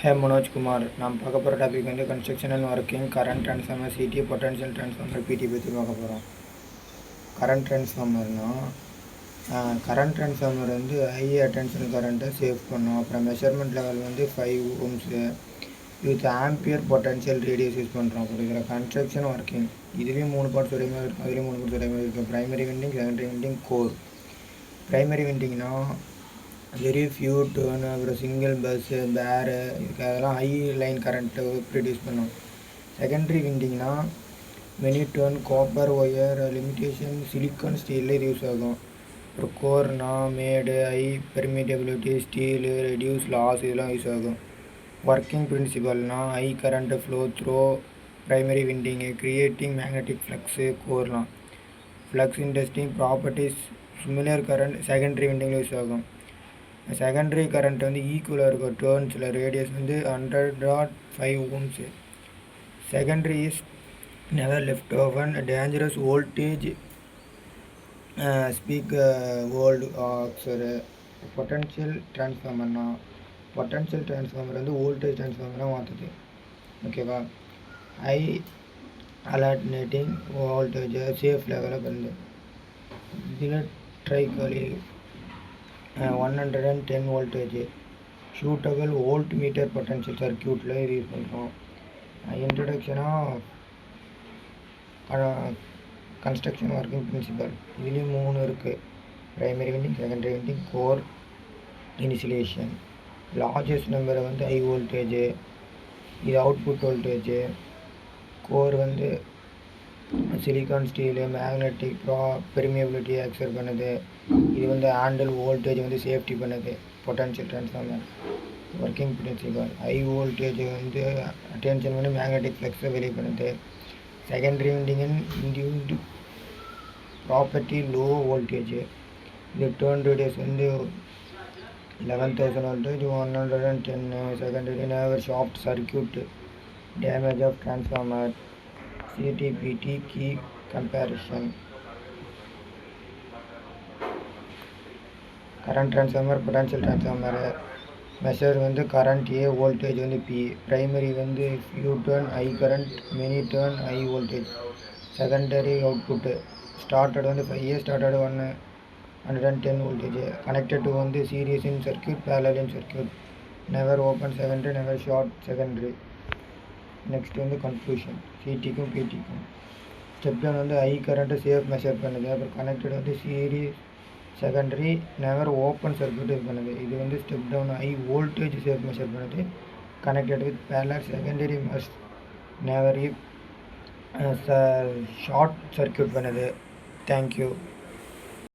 Hey Manoj Kumar, நாம் பார்க்க போகிற டாபிக் வந்து construction and working current transformer CT potential transformer PT பற்றி பார்க்க போகிறோம். கரண்ட் ட்ரான்ஸ்ஃபார்மர் வந்து ஹை அட்டென்ஷன் கரண்ட்டை சேவ் பண்ணும். அப்புறம் மெஷர்மெண்ட் லெவல் வந்து 5 ohms with ampere potential radius use பண்ணுறோம். அப்புறம் இதில் கன்ஸ்ட்ரக்ஷன் ஒர்க்கிங் இதுலேயும் 3 பார்ட்ஸ் ஒரே மாதிரி இருக்கும், அதுலேயும் 3 பார்ட்ஸ் ஒரே மாதிரி இருக்கும். Primary winding, secondary winding, core. Primary விண்டிங்னா வெரி ஃபியூ டேர்ன், அப்புறம் சிங்கிள் பஸ்ஸு பேரு இதுக்கு அதெல்லாம் ஹை லைன் கரண்ட்டை ப்ரொடியூஸ் பண்ணும். செகண்டரி விண்டிங்னா many turn, copper wire, limitation, silicon ஸ்டீலில் இது யூஸ் ஆகும். அப்புறம் கோர்னா made, high permeability, steel, reduce loss இதெல்லாம் யூஸ் ஆகும். ஒர்க்கிங் பிரின்சிபல்னால் high current flow through primary winding, creating magnetic flux. கோர்லாம் flux inducing properties similar current secondary விண்டிங்கில் யூஸ் ஆகும். செகண்டரி கரண்ட் வந்து ஈக்குவலாக இருக்கும் டேர்ன்ஸில், ரேடியஸ் வந்து 100.5 ohms. Secondary is never left open dangerous voltage spike would occur. Potential ட்ரான்ஸ்ஃபார்மர்னா potential transformer வந்து வோல்டேஜ் ட்ரான்ஸ்ஃபார்மராக மாற்றுது. ஓகேவா? ஹை அலர்ட்னேட்டிங் வோல்டேஜை சேஃப் லெவலில் பண்ணுது. இதில் typically 110 voltage suitable volt meter potential சர்க்கியூட்டில் இது யூஸ் பண்ணுறோம். இன்ட்ரடக்ஷனாக கன்ஸ்ட்ரக்ஷன் ஒர்க்கிங் பிரின்சிபல் இதுலேயும் 3 இருக்குது. Primary winding, secondary winding, core. Initialisation largest நம்பரை வந்து ஹை வோல்டேஜு, இது அவுட்புட் வோல்டேஜு. கோர் வந்து silicon steel, magnetic permeability accept பண்ணுது. இது வந்து ஹேண்டில் வோல்டேஜ் வந்து சேஃப்டி பண்ணுது. Potential transformer working principle high voltage வந்து அட்டென்ஷன் வந்து மேக்னெட்டிக் ஃப்ளக்ஸை வெளியே பண்ணுது. Secondary winding induced property low voltage, இது டேர்ன் ரேடியஸ் வந்து 11,000 voltage 110. Secondary never short circuit damage of transformer. CTPT key comparison. Current transformer, potential transformer measure வந்து current A, voltage வந்து B. Primary வந்து few turn high current, many turn high voltage. Secondary output standard வந்து 5A, standard 110 voltage. Connected to வந்து series in circuit, parallel in circuit. Never open secondary, never short secondary. Next வந்து conclusion சிடிக்கும் பிடிக்கும். Step down வந்து high current safe measure பண்ணுது. அப்புறம் connected வந்து series secondary, never open circuit இது பண்ணுது. இது வந்து step down high voltage safe measure பண்ணுது. Connected with parallel secondary must never short circuit பண்ணுது. தேங்க்யூ.